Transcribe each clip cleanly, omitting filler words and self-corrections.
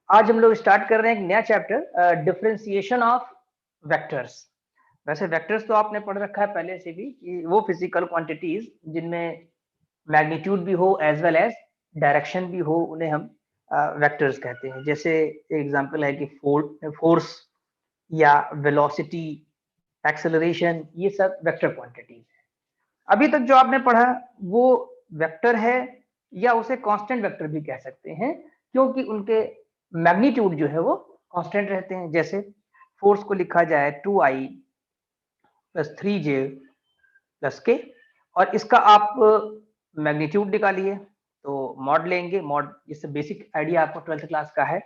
आज हम लोग स्टार्ट कर रहे हैं एक नया चैप्टर, डिफरेंशिएशन ऑफ वेक्टर्स। वैसे वेक्टर्स तो आपने पढ़ रखा है पहले से भी कि वो फिजिकल क्वांटिटीज जिनमें मैग्नीट्यूड भी हो एज वेल एज डायरेक्शन भी हो, उन्हें हम वेक्टर्स कहते हैं। जैसे एग्जांपल है कि फोर्स या वेलोसिटी, एक्सेलरेशन, ये सब वेक्टर क्वांटिटीज है। अभी तक जो आपने पढ़ा वो वेक्टर है, या उसे कांस्टेंट वेक्टर भी कह सकते हैं, क्योंकि उनके मैग्नीट्यूड जो है वो कांस्टेंट रहते हैं। जैसे फोर्स को लिखा जाए 2i प्लस 3j प्लस के, और इसका आप मैग्नीट्यूड निकालिए तो मॉड लेंगे। मॉड, इससे बेसिक आइडिया आपको 12th क्लास का है।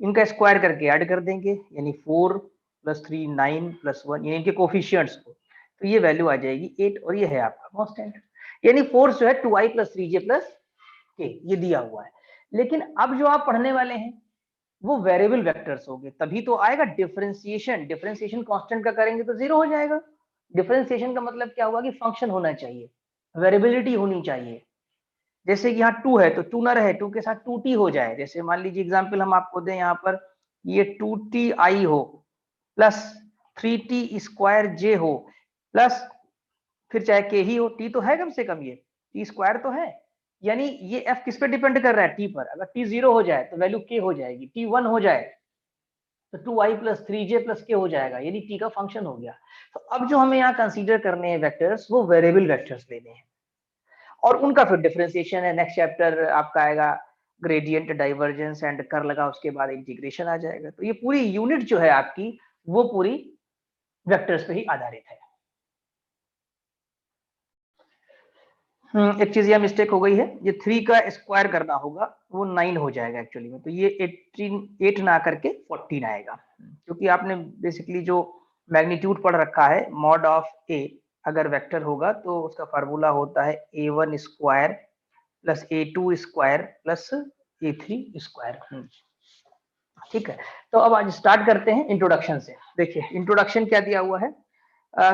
इनका स्क्वायर करके ऐड कर देंगे, यानी 4 प्लस 3 9 प्लस 1, यानी इनके कोफिशियंट्स को, तो ये वैल्यू आ जाएगी 8, और ये है आपका कांस्टेंट। यानी फोर्स जो है 2i प्लस 3j प्लस के, ये दिया हुआ है। लेकिन अब जो आप पढ़ने वाले हैं वो वेरिएबल वेक्टर्स होंगे, तभी तो आएगा डिफरेंशिएशन। डिफरेंशिएशन कांस्टेंट का करेंगे तो जीरो हो जाएगा। डिफरेंशिएशन का मतलब क्या हुआ कि फंक्शन होना चाहिए, वेरिएबिलिटी होनी चाहिए। जैसे कि यहाँ 2 है तो 2 ना रहे, 2 के साथ 2t हो जाए। जैसे मान लीजिए एग्जांपल हम आपको दें, यहाँ पर ये 2ti हो प्लस 3t स्क्वायर j हो प्लस फिर चाहे k ही हो, t तो है कम से कम, ये t स्क्वायर तो है। यानी ये f किस पे डिपेंड कर रहा है? t पर। अगर t 0 हो जाए तो वैल्यू k हो जाएगी, t 1 हो जाए तो 2i प्लस 3j प्लस के हो जाएगा, यानी t का फंक्शन हो गया। तो अब जो हमें यहाँ कंसीडर करने हैं वेक्टर्स, वो वेरिएबल वेक्टर्स लेने हैं, और उनका फिर डिफरेंशिएशन है। नेक्स्ट चैप्टर आपका आएगा ग्रेडियंट, डाइवर्जेंस एंड कर लगा, उसके बाद इंटीग्रेशन आ जाएगा। तो ये पूरी यूनिट जो है आपकी, वो पूरी वेक्टर्स पे ही आधारित है। एक चीज यह मिस्टेक हो गई है, ये 3 का स्क्वायर करना होगा, वो 9 हो जाएगा एक्चुअली में। तो ये 8 ना करके 14 आएगा, क्योंकि आपने बेसिकली जो मैग्नीट्यूड पढ़ रखा है, मॉड ऑफ ए अगर वेक्टर होगा तो उसका फार्मूला होता है a1 square plus a2 square plus a3 square. ठीक है, तो अब आज स्टार्ट करते हैं इंट्रोडक्शन से। देखिए इंट्रोडक्शन क्या दिया हुआ है।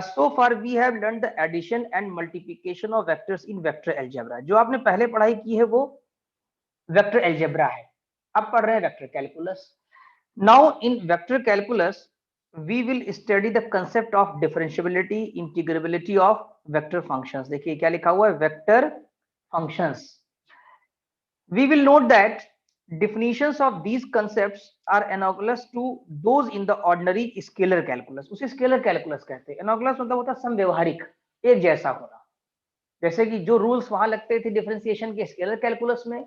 So far we have learned the addition and multiplication of vectors in vector algebra। जो आपने पहले पढ़ाई की है वो वेक्टर एल्जेब्रा है। अब पढ़ रहे हैं vector calculus. Now in vector calculus we will study the concept of differentiability, integrability of vector functions। देखिए क्या लिखा हुआ है, vector functions। We will note that definitions of these concepts are analogous to those in the ordinary scalar calculus। उसे scalar calculus कहते हैं। Analogous मतलब होता है समव्यवहारिक, एक जैसा होना। जैसे कि जो रूल्स वहां लगते थे डिफरेंशिएशन के स्केलर कैलकुलस में,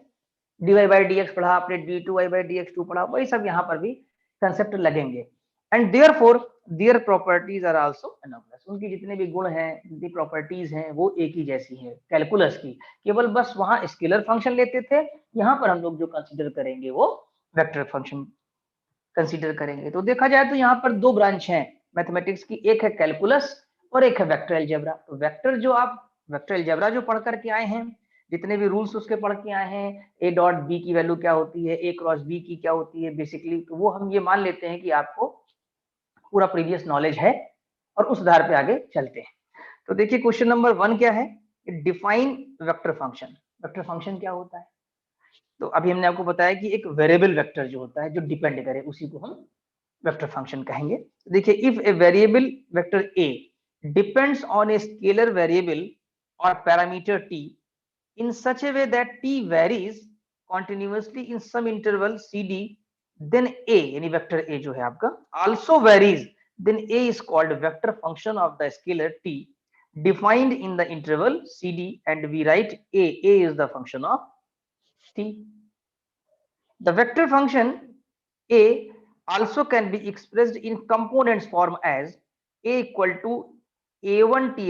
dy बाई dx पढ़ा आपने, d2y बाई dx2 पढ़ा, वही सब यहाँ पर भी कंसेप्ट लगेंगे। And therefore their properties are also analogous. उनकी जितने भी गुण हैं, जितनी प्रॉपर्टीज हैं, वो एक ही जैसी है कैलकुलस की। केवल बस वहां स्केलर फंक्शन लेते थे, यहाँ पर हम लोग जो कंसीडर करेंगे वो वेक्टर फंक्शन कंसीडर करेंगे। तो देखा जाए तो यहाँ पर दो ब्रांच हैं मैथमेटिक्स की, एक है कैलकुलस और एक है वेक्टर एल्जेब्रा। तो वेक्टर जो आप वेक्टर एल्जेब्रा जो पढ़ करके आए हैं, जितने भी रूल्स उसके पढ़ के आए हैं, ए डॉट बी की वैल्यू क्या होती है, ए क्रॉस बी की क्या होती है बेसिकली, तो वो हम ये मान लेते हैं कि आपको पूरा प्रीवियस नॉलेज है, और उस आधार पे आगे चलते हैं। तो देखिए क्वेश्चन नंबर 1 क्या है, define vector function. Vector function क्या होता है? तो अभी हमने आपको बताया कि एक वेरिएबल वेक्टर जो होता है, जो डिपेंड करे, उसी को हम वेक्टर फंक्शन कहेंगे। देखिए if a variable vector a depends on a scalar variable और parameter t in such a way that t varies continuously in some interval cd, then a यानी वेक्टर a जो है आपका also varies, then a is called vector function of the scalar t defined in the interval cd, and we write a is the function of t. The vector function a also can be expressed in components form as a equal to a1 ti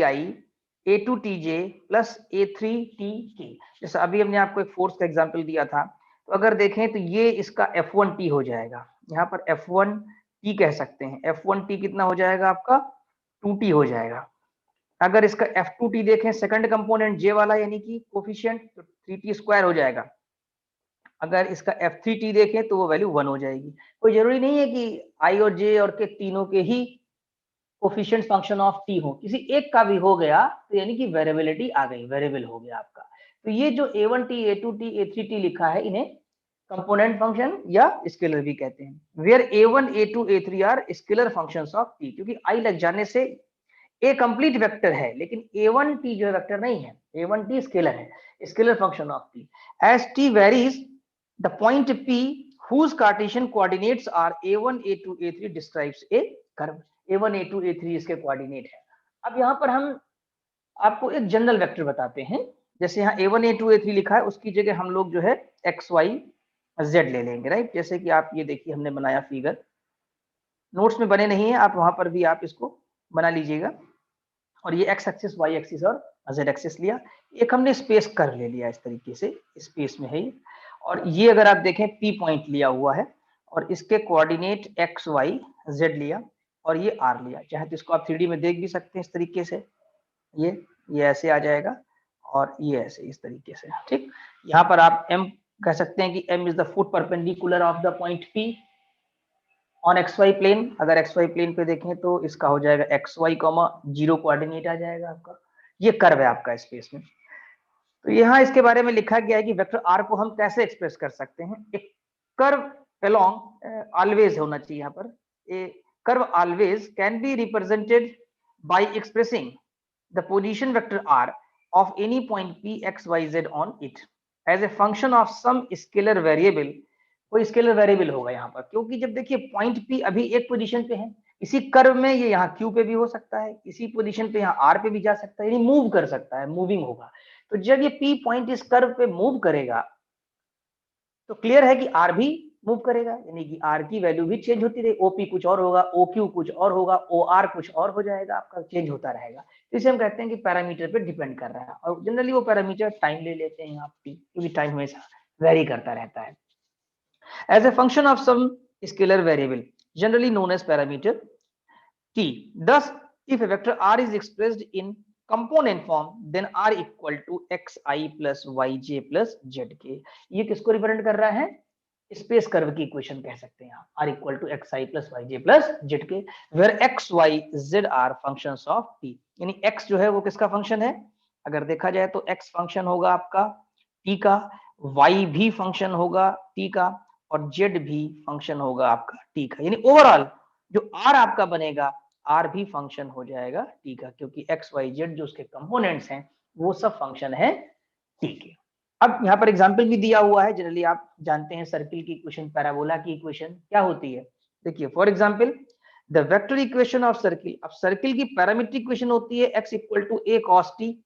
a2 tj plus a3 tk। जैसे अभी हमने आपको एक force का example दिया था, तो अगर देखें तो ये इसका f1t हो जाएगा, यहाँ पर f1t कह सकते हैं। f1t कितना हो जाएगा आपका, 2t हो जाएगा। अगर इसका f2t देखें, सेकंड कंपोनेंट j वाला यानी कि कोफिशिएंट, तो 3t स्क्वायर हो जाएगा। अगर इसका f3t देखें तो वो वैल्यू 1 हो जाएगी। कोई जरूरी नहीं है कि i और j और के तीनों के ही कोफिशिएंट फंक्शन ऑफ t हो, किसी एक का भी हो गया तो यानी कि वेरिएबिलिटी आ गई, वेरिएबल हो गया आपका। तो ये जो a1t a2t a3t लिखा है, इन्हें कंपोनेंट फंक्शन या स्केलर भी कहते हैं। Where a1 a2 a3 are scalar functions of t, क्योंकि i लग जाने से a कंप्लीट वेक्टर है लेकिन a1t जो है वेक्टर नहीं है, a1t स्केलर है, scalar function of t। As t varies the point p whose Cartesian coordinates are a1 a2 a3 describes a curve। a1 a2 a3 इसके कोऑर्डिनेट है। अब यहाँ पर हम आपको एक जनरल वेक्टर बताते हैं, जैसे यहाँ a1 a2 a3 लिखा है, उसकी जगह हम लोग जो है x y z ले लेंगे, राइट। जैसे कि आप ये देखिए हमने बनाया फिगर, नोट्स में बने नहीं है, आप वहां पर भी आप इसको बना लीजिएगा। और ये x एक्सिस y एक्सिस और z एक्सिस लिया, एक हमने स्पेस कर्व ले लिया इस तरीके से, स्पेस में है ये। और ये अगर आप देखें p पॉइंट लिया हुआ है और इसके कोऑर्डिनेट x y z लिया और ये r लिया, चाहे तो इसको आप 3D में देख भी सकते हैं इस तरीके से, ये ऐसे आ जाएगा और ये ऐसे इस तरीके से, ठीक। यहाँ पर आप m कह सकते हैं कि m is the foot perpendicular of the point p on xy plane. अगर xy प्लेन पे देखें तो इसका हो जाएगा xy, 0 कोऑर्डिनेट आ जाएगा आपका, ये कर्व है आपका स्पेस में। तो यहाँ इसके बारे में लिखा गया है कि वेक्टर r को हम कैसे एक्सप्रेस कर सकते हैं। एक कर्व अलोंग ऑलवेज होना चाहिए, यहाँ पर a curve always can be represented by expressing the position vector r of any point p x y z on it as a function of some scalar variable। कोई scalar variable होगा यहाँ पर, क्योंकि जब देखिए पॉइंट p अभी एक position पे है, इसी कर्व में ये यहाँ q पे भी हो सकता है, इसी पोजीशन पे यहाँ r पे भी जा सकता है, यानी मूव कर सकता है, मूविंग होगा। तो जब ये p पॉइंट इस कर्व पे मूव करेगा तो क्लियर है कि r भी मूव करेगा, यानी कि r की वैल्यू भी चेंज होती रहेगी, OP कुछ और होगा, OQ कुछ और होगा, OR कुछ और हो जाएगा, आपका चेंज होता रहेगा। इसे हम कहते हैं कि पैरामीटर पे डिपेंड कर रहा है, और जनरली वो पैरामीटर टाइम ले लेते हैं आप, क्योंकि टाइम हमेशा वेरी करता रहता है। As a function of some scalar variable generally known as parameter t, thus if a vector r is expressed in component form then r equal to xi plus yj plus zk। ये किसको represent कर रहा है, space curve की equation कह सकते हैं, r equal to xi plus yj plus zk, where x y z are functions of t। यानी x जो है वो किसका फंक्शन है, अगर देखा जाए तो x फंक्शन होगा आपका t का, y भी फंक्शन होगा t का, और z भी फंक्शन होगा आपका t का। यानी ओवरऑल जो r आपका बनेगा r भी फंक्शन हो जाएगा t का, क्योंकि x y z जो उसके कंपोनेंट्स हैं वो सब फंक्शन है t के। अब यहाँ पर एग्जांपल भी दिया हुआ है, जनरली आप जानते हैं सर्किल की इक्वेशन, पैराबोला की इक्वेशन क्या होती है। देखिए for example the vector equation of circle, अब सर्किल की पैरामीट्रिक इक्वेशन होती है x equal to a cos t,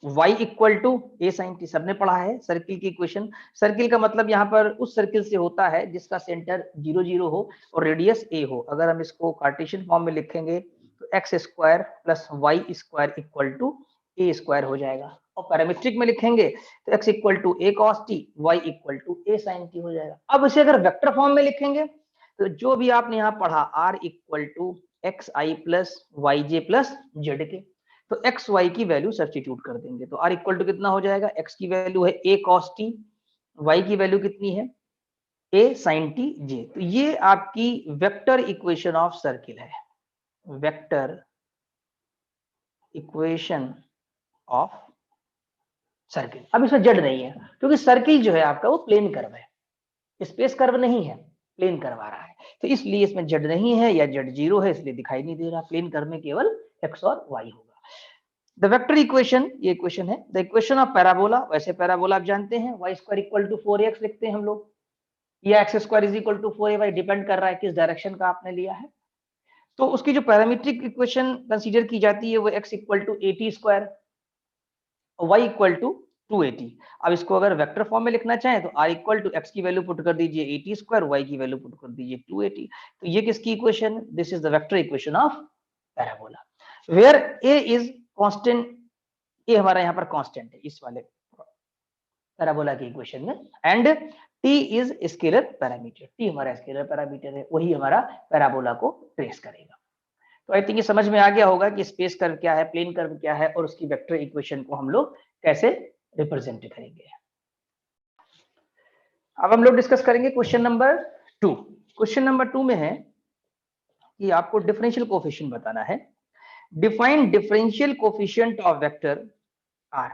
y equal to a sin t, सबने पढ़ा है सर्किल की इक्वेशन। सर्किल का मतलब यहाँ पर उस सर्किल से होता है जिसका सेंटर 0 0 हो और रेडियस a हो। अगर हम इसको कार्टेशियन फॉर्म में लिखेंगे तो x square plus y square equal to a square हो जाएगा, और पैरामीट्रिक में लिखेंगे तो x equal to a cos t, y equal to a sin t हो जाएगा। अब इसे अगर वेक्टर फॉर्म में लिखेंगे तो जो भी आपने यहाँ पढ़ा r equal to xi plus yj plus zk, तो एक्स वाई की वैल्यू सब्स्टिट्यूट कर देंगे तो r इक्वल टू कितना हो जाएगा, x की वैल्यू है a cos t, y की वैल्यू कितनी है a sin t j। तो ये आपकी वेक्टर इक्वेशन ऑफ सर्किल है, वेक्टर इक्वेशन ऑफ सर्किल। अब इसमें जड़ नहीं है क्योंकि सर्किल जो है आपका वो प्लेन कर्व है, स्पेस कर्व नहीं है, प्लेन कर्व आ रहा है, तो इसलिए इसमें जड़ नहीं है या जड़ 0 है, इसलिए दिखाई नहीं दे रहा। प्लेन कर्व में केवल x और y होगा। द वेक्टर इक्वेशन, ये इक्वेशन है। द इक्वेशन ऑफ पैराबोला, वैसे पैराबोला आप जानते हैं y square equal to 4x लिखते हैं हम लोग, या x square is equal to 4ay, depend कर रहा है किस डायरेक्शन का आपने लिया है। तो उसकी जो पैरामीट्रिक इक्वेशन कंसीडर की जाती है वो x इक्वल टू 80 स्क्वायर और y इक्वल टू 280। अब इसको अगर वेक्टर फॉर्म में लिखना चाहें तो r इक्वल टू x की वैल्यू पुट कर दीजिए 80 स्क्वायर, y की वैल्यू पुट कर दीजिए 280। तो ये किसकी equation, this is the vector equation of parabola, where a is constant, ये हमारा यहाँ पर कांस्टेंट है इस वाले पैराबोला की इक्वेशन में, and t is scalar parameter, t हमारा स्केलर पैरामीटर है, वही हमारा पैराबोला को ट्रेस करेगा। तो आई थिंक ये समझ में आ गया होगा कि स्पेस कर्व क्या है, प्लेन कर्व क्या है, और उसकी वेक्टर इक्वेशन को हम लोग कैसे रिप्रेजेंट करेंगे। अब हम लोग डिस्कस करेंगे क्वेश्चन नंबर 2। क्वेश्चन नंबर 2 में है कि आपको डिफरेंशियल कोएफिशिएंट बताना है। Define differential coefficient of vector r।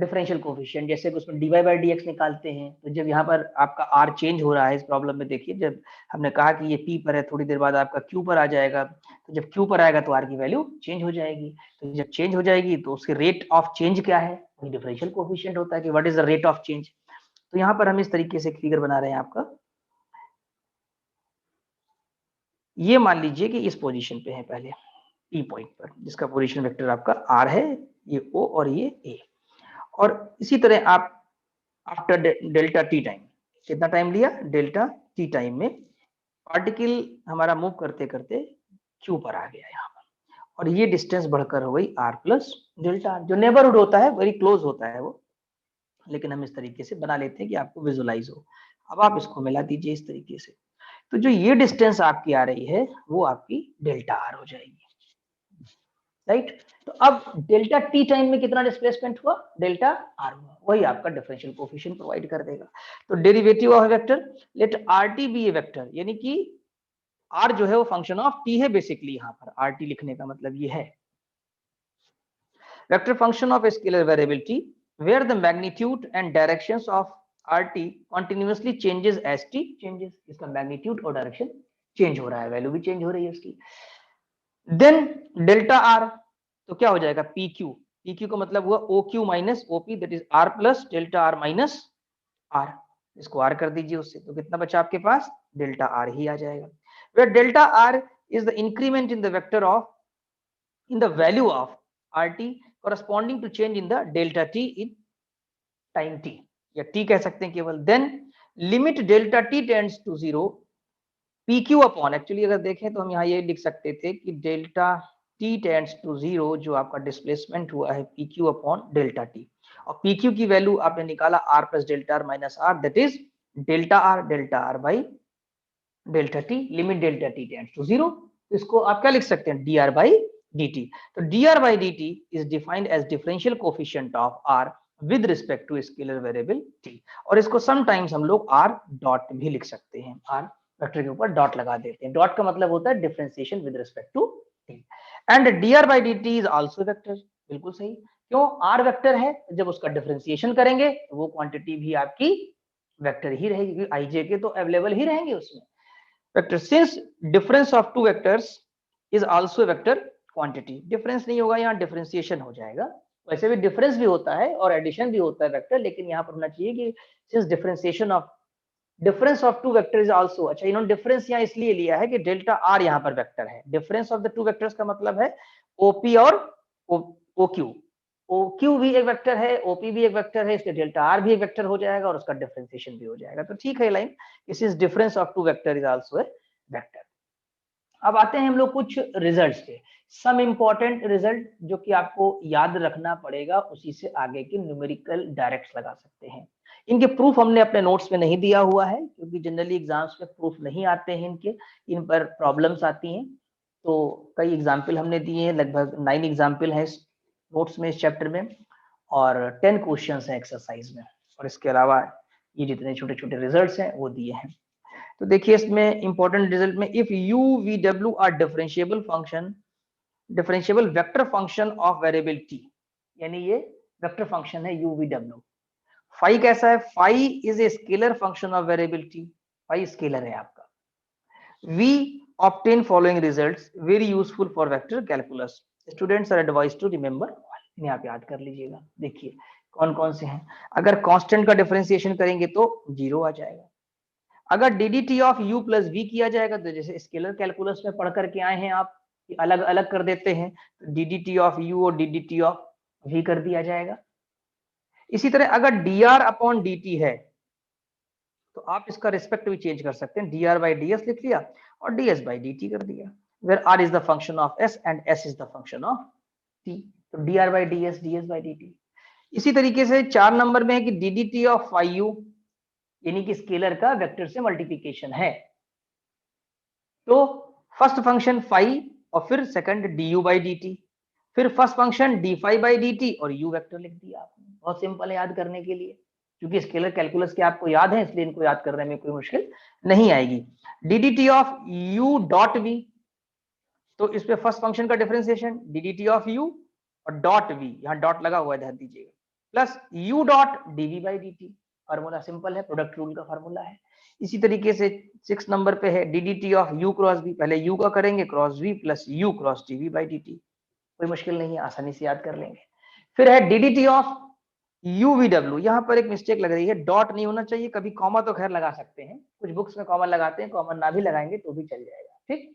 Differential coefficient, जैसे कि उसमें dy बाई dx निकालते हैं, तो जब यहाँ पर आपका r चेंज हो रहा है इस प्रॉब्लम में, देखिए जब हमने कहा कि ये p पर है, थोड़ी देर बाद आपका q पर आ जाएगा, तो जब q पर आएगा तो r की वैल्यू चेंज हो जाएगी, तो जब चेंज हो जाएगी तो उसकी रेट ऑफ चेंज क्या है, वही डिफरेंशियल कोफिशिएंट होता है कि what is the rate of change. तो यहाँ पर हम इस तरीके से फिगर बना रहे हैं आपका, ये मान लीजिए कि इस पोजीशन पे है पहले P पॉइंट पर, जिसका पोजीशन वेक्टर आपका R है, ये O और ये A, और इसी तरह आप आफ्टर डेल्टा टी टाइम, कितना टाइम लिया, डेल्टा टी टाइम में पार्टिकल हमारा मूव करते करते Q पर आ गया यहाँ पर, और ये डिस्टेंस बढ़कर हो गई R प्लस डेल्टा, जो नेबरहुड होता है, वेरी क्लोज होता है वो, लेकिन हम इस तरीके से बना लेते हैं कि आपको विजुअलाइज हो। अब आप इसको मिला दीजिए इस तरीके से, तो जो ये डिस्टेंस आपकी आ रही है वो आपकी डेल्टा आर हो जाएगी, राइट। तो अब डेल्टा टी टाइम में कितना डिस्प्लेसमेंट हुआ, डेल्टा आर हुआ, वही आपका डिफरेंशियल कोफिशिएंट प्रोवाइड कर देगा। तो derivative of vector, let r t be a vector, यानी कि आर जो है वो फंक्शन ऑफ टी है बेसिकली, यहाँ पर आर टी लिखने का मतलब ये है, vector function of scalar variability where the magnitude and directions of RT continuously changes as T changes, इसका मैग्नीट्यूड और डायरेक्शन चेंज हो रहा है, वैल्यू भी चेंज हो रही है उसकी। देन डेल्टा आर, तो क्या हो जाएगा, PQ, PQ का मतलब हुआ OQ minus OP, that is R plus delta R minus R, इसको R कर दीजिए उससे, तो कितना बचा आपके पास, डेल्टा R ही आ जाएगा, where delta R is the increment in the vector of, in the value of RT corresponding to change in the delta T in time T, या T कह सकते हैं केवल। then limit delta T tends to 0 PQ upon, actually अगर देखें तो हम यहाँ ये लिख सकते थे कि डेल्टा T tends to 0, जो आपका डिस्प्लेसमेंट हुआ है PQ अपॉन डेल्टा T, और PQ की वैल्यू आपने निकाला R plus delta R minus R, that is delta R by delta T, limit delta T tends to 0, इसको आप क्या लिख सकते हैं, dr बाई dt। तो dr by dt is defined as differential coefficient of r with respect to scalar variable t, और इसको sometimes हम लोग r डॉट भी लिख सकते हैं, r वेक्टर के ऊपर डॉट लगा देते हैं, डॉट का मतलब होता है differentiation with respect to t, and dr by dt is also vector, बिल्कुल सही, क्यों, r वेक्टर है, जब उसका डिफरेंशिएशन करेंगे तो वो क्वांटिटी भी आपकी वेक्टर ही रहेगी, क्योंकि ij के तो अवेलेबल ही रहेंगे उसमें vector, since difference of two vectors is also vector quantity, difference नहीं होगा यहाँ, डिफरेंशिएशन हो जाएगा, वैसे भी डिफरेंस भी होता है और एडिशन भी होता है वेक्टर, लेकिन यहाँ पर होना चाहिए कि since differentiation of, difference of two vector is also, अच्छा इन्होंने डिफरेंस यहाँ इसलिए लिया है कि डेल्टा आर यहाँ पर वेक्टर है, difference of the two vectors का मतलब है ओपी और ओक्यू, OQ भी एक वेक्टर है, OP भी एक वेक्टर है, इसलिए डेल्टा आर भी एक वेक्टर हो जाएगा और उसका डिफरेंशिएशन भी हो जाएगा, तो ठीक है लाइन, इस difference of two vector is also a vector. अब आते हैं हम लोग कुछ रिजल्ट्स पे, सम इंपॉर्टेंट रिजल्ट जो कि आपको याद रखना पड़ेगा, उसी से आगे के न्यूमेरिकल डायरेक्ट लगा सकते हैं। इनके प्रूफ हमने अपने नोट्स में नहीं दिया हुआ है, क्योंकि जनरली एग्जाम्स में प्रूफ नहीं आते हैं इनके, इन पर प्रॉब्लम्स आती हैं, तो कई एग्जाम्पल हमने दिए हैं, लगभग 9 एग्जाम्पल है नोट्स में इस चैप्टर में, और 10 क्वेश्चंस हैं एक्सरसाइज में, और इसके अलावा ये जितने छोटे छोटे रिजल्ट्स हैं वो दिए हैं। तो देखिए इसमें इंपॉर्टेंट रिजल्ट में, if u v w are differentiable function, differentiable vector function of variable t, यानी ये वेक्टर फंक्शन है u v w, फाई कैसा है, phi is a scalar function of variable t, phi scalar है आपका, we obtain following results very useful for vector calculus, students are advised to remember, इन्हें आप याद कर लीजिएगा। देखिए कौन कौन से हैं, अगर कांस्टेंट का डिफरेंशिएशन करेंगे तो 0 आ जाएगा, अगर DDT of u plus v किया जाएगा, तो जैसे स्केलर कैलकुलस में पढ़ करके आए हैं आप, अलग अलग कर देते हैं, तो DDT ऑफ u और DDT ऑफ v कर दिया जाएगा। इसी तरह अगर dr अपॉन dt है, तो आप इसका रिस्पेक्ट भी चेंज कर सकते हैं, dr बाई ds लिख लिया और ds बाई dt कर दिया, where r is the function of s and s is the function of t, तो dr by ds, ds by dt। इसी तरीके से 4 नंबर में है कि DDT ऑफ फाई u, यानी कि स्केलर का वेक्टर से मल्टीप्लिकेशन है, तो फर्स्ट फंक्शन फाई और फिर सेकंड du बाई dt, फिर first function d phi by dt और u वेक्टर लिख दिया आपने, बहुत सिंपल है याद करने के लिए, क्योंकि स्केलर कैलकुलस के आपको याद है, इसलिए इनको याद करने में कोई मुश्किल नहीं आएगी। DDT of u dot v, तो इस पे फर्स्ट फंक्शन का डिफरेंशिएशन DDT ऑफ u और डॉट v, यहाँ डॉट लगा हुआ है ध्यान दीजिएगा, plus u dot dv by dt। Formula simple है, प्रोडक्ट रूल का फार्मूला है। इसी तरीके से 6 नंबर पे है ddt of u cross v, पहले u का करेंगे cross v plus u cross dv by dt। कोई मुश्किल नहीं है, आसानी से याद कर लेंगे। फिर है ddt ऑफ UVW, यहाँ पर एक मिस्टेक लग रही है, डॉट नहीं होना चाहिए, कभी कॉमा तो खैर लगा सकते हैं, कुछ बुक्स में कॉमा लगाते हैं, कॉमा ना भी लगाएंगे तो भी चल जाएगा, ठीक।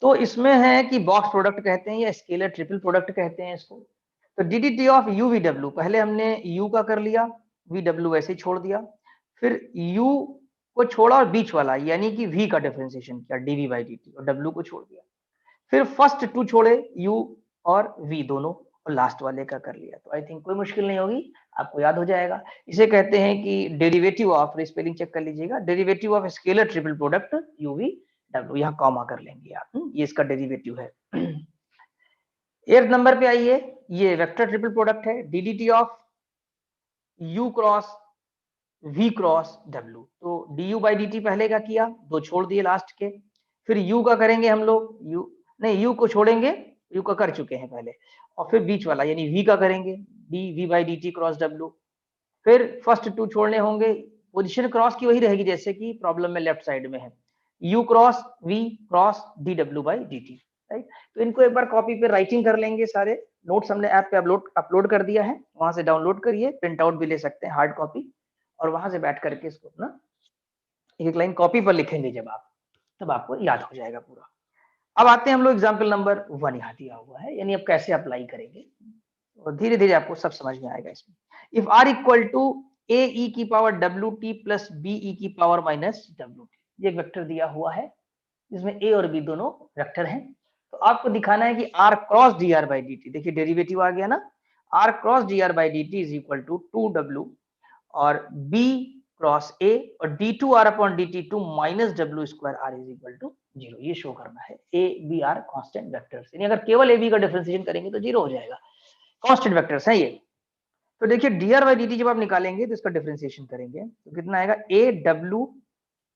तो इसमें है कि बॉक्स प्रोडक्ट कहते हैं या स्केलर ट्रिपल प्रोडक्ट कहते हैं इसको। तो ddt ऑफ UVW, पहले हमने u का कर लिया, VW ऐसे ही छोड़ दिया, फिर u को छोड़ा और बीच वाला यानी कि v का डिफरेंशिएशन किया dv बाई dt और w को छोड़ दिया। फिर फर्स्ट टू छोड़े u और v दोनों और लास्ट वाले का कर लिया। तो आई थिंक कोई मुश्किल नहीं होगी, आपको याद हो जाएगा। इसे कहते हैं कि डेरिवेटिव ऑफ, स्पेलिंग चेक कर लीजिएगा, derivative of scalar triple product uv w, यहाँ कॉमा कर लेंगे आप, ये इसका डेरिवेटिव है। 8 नंबर पे आइए, ये वेक्टर ट्रिपल प्रोडक्ट है, ddt of u cross v cross w। तो du बाई dt पहले का किया, दो छोड़ दिए लास्ट के, फिर u का करेंगे हम लोग, u को छोड़ेंगे, u का कर चुके हैं पहले, और फिर बीच वाला यानी v का करेंगे, dv by dt cross w। फिर फर्स्ट टू छोड़ने होंगे, पोजीशन क्रॉस की वही रहेगी जैसे कि प्रॉब्लम में लेफ्ट साइड में है, u cross v cross dw by dt, right. तो इनको एक बार कॉपी पे राइटिंग कर लेंगे, सारे नोट्स हमने ऐप पे अपलोड कर दिया है, वहां से डाउनलोड करिए, प्रिंट आउट भी ले सकते हैं हार्ड कॉपी, और वहां से बैठ करके इसको अपना एक लाइन कॉपी पर लिखेंगे जब आप, तब आपको याद हो जाएगा पूरा। अब आते हैं हम लोग एग्जाम्पल नंबर 1, यहाँ दिया हुआ है, यानी अब कैसे अप्लाई करेंगे और धीरे धीरे आपको सब समझ में आएगा इसमें। If r equal to a e की power W T plus b e की पावर माइनस डब्ल्यू टी, ये एक वेक्टर दिया हुआ है जिसमें ए और बी दोनों वेक्टर हैं। तो आपको दिखाना है कि r cross d r by d t, देखिए डेरिवेटिव आ गया ना, r cross d r by d t is equal to 2w और b क्रॉस a और d2 r upon dt2 minus w square r is equal to 0, ये show करना है। a b r constant vectors, यानी अगर केवल a b का differentiation करेंगे तो 0 हो जाएगा, कांस्टेंट वेक्टर्स है ये। तो देखिए dr बाई dt जब आप निकालेंगे तो इसका डिफरेंशिएशन करेंगे तो कितना आएगा, a w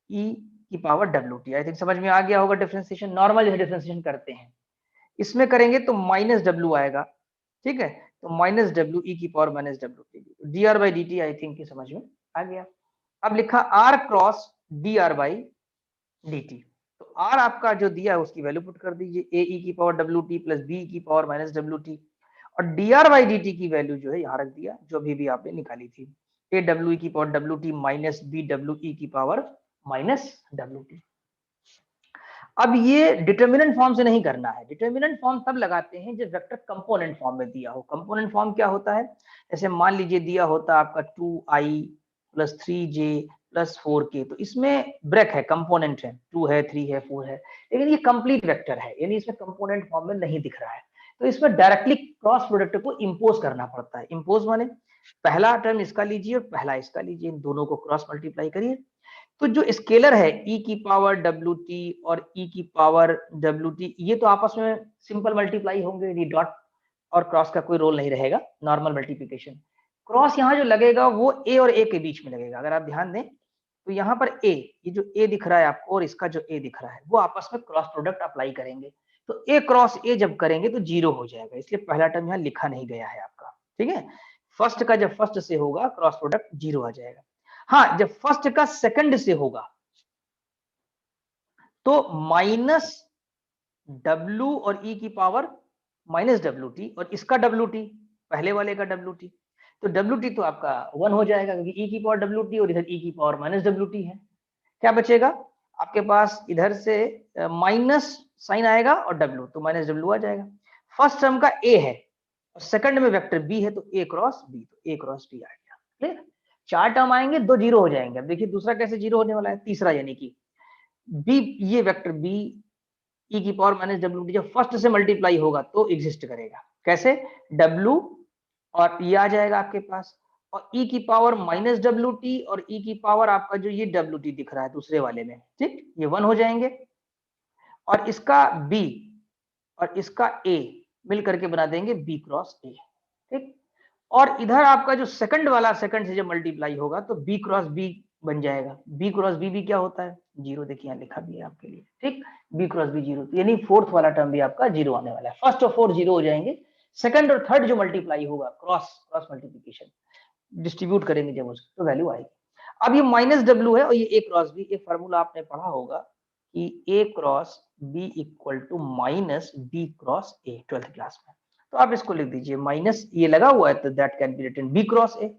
e की power W T. I think समझ में आ गया होगा डिफरेंशिएशन, नॉर्मल जैसे डिफरेंशिएशन करते हैं, इसमें करेंगे तो माइनस डब्ल्यू आएगा, ठीक है, तो माइनस डब्ल्यू ई की पावर माइनस डब्ल्यू t, d r by d t I think ये समझ में आ गया। अब लिखा r cross d r by d t, तो आर आपका जो दिया है उसकी वैल्यू पुट कर दीजिए, ए ई की power W T plus b की पावर माइनस डब्ल्यू टी, और d r by d t की वैल्यू जो है यहाँ रख दिया, जो भी आपने निकाली थी, ए डब्ल्यू की power W T minus B W ई की पावर माइनस डब्ल्यू टी। अब ये डिटर्मिनेंट फॉर्म से नहीं करना है, डिटर्मिनेंट फॉर्म तब लगाते हैं जब वेक्टर कंपोनेंट फॉर्म में दिया हो। कंपोनेंट फॉर्म क्या होता है, जैसे मान लीजिए दिया होता आपका 2i plus 3j plus 4k, तो इसमें ब्रेक है, कंपोनेंट है, 2 है 3 है 4 है, लेकिन ये कंप्लीट वेक्टर है, यानी इसमें कंपोनेंट फॉर्म में नहीं दिख रहा है, तो इसमें डायरेक्टली क्रॉस प्रोडक्ट को इंपोज करना पड़ता है। इंपोज माने पहला टर्म इसका लीजिए और पहला इसका लीजिए, इन दोनों को क्रॉस मल्टीप्लाई करिए, तो जो स्केलर है e की पावर डब्ल्यू टी और e की पावर डब्ल्यू टी, ये तो आपस में सिंपल मल्टीप्लाई होंगे, ये डॉट और क्रॉस का कोई रोल नहीं रहेगा, नॉर्मल मल्टीप्लिकेशन। क्रॉस यहाँ जो लगेगा वो a और a के बीच में लगेगा, अगर आप ध्यान दें तो यहाँ पर a, ये जो a दिख रहा है आपको और इसका जो a दिख रहा है वो आपस में क्रॉस प्रोडक्ट अप्लाई करेंगे, तो a क्रॉस a जब करेंगे तो 0 हो जाएगा, इसलिए पहला टर्म यहाँ लिखा नहीं गया है आपका, ठीक है। फर्स्ट का जब फर्स्ट से होगा क्रॉस प्रोडक्ट 0 आ जाएगा। हाँ, जब फर्स्ट का सेकंड से होगा तो माइनस डब्ल्यू और ई की पावर माइनस डब्ल्यू टी और इसका डब्ल्यू टी, पहले वाले का डब्ल्यू टी, तो डब्ल्यू टी तो आपका 1 हो जाएगा क्योंकि ई की पावर डब्ल्यू टी और इधर ई की पावर माइनस डब्ल्यू टी है। क्या बचेगा आपके पास, इधर से माइनस साइन आएगा और डब्ल्यू, तो माइनस डब्ल्यू आ जाएगा। फर्स्ट टर्म का ए है और सेकंड में वेक्टर बी है, तो ए क्रॉस बी, तो ए क्रॉस बी आ गया, क्लियर। 4 टर्म आएंगे, 2 0 हो जाएंगे। अब देखिए दूसरा कैसे 0 होने वाला है, तीसरा यानी कि बी, ये वेक्टर बी ई की पावर माइनस डब्ल्यू टी जब फर्स्ट से मल्टीप्लाई होगा तो एग्जिस्ट करेगा, कैसे, डब्ल्यू और ये आ जाएगा आपके पास, और ई की पावर माइनस डब्ल्यू टी और ई की पावर आपका जो ये डब्ल्यू टी दिख रहा है दूसरे वाले में, ठीक, ये 1 हो जाएंगे, और इसका बी और इसका ए मिल करके बना देंगे बी क्रॉस ए, ठीक। और इधर आपका जो सेकंड वाला, सेकंड से जब मल्टीप्लाई होगा तो बी क्रॉस बी बन जाएगा, बी क्रॉस बी भी क्या होता है, 0, देखिए यहाँ लिखा भी है आपके लिए, ठीक, बी क्रॉस बी 0, यानी फोर्थ वाला टर्म भी आपका 0 आने वाला है। फर्स्ट और फोर्थ 0 हो जाएंगे, सेकंड और थर्ड जो मल्टीप्लाई होगा क्रॉस मल्टीप्लीकेशन डिस्ट्रीब्यूट करेंगे जब उसको तो वैल्यू आएगी। अब ये माइनस डब्ल्यू है और ये ए क्रॉस बी, एक फार्मूला आपने पढ़ा होगा कि A cross B equal to minus B cross A 12th class में। तो आप इसको लिख दीजिए माइनस, ये लगा हुआ है तो that can be written b cross a,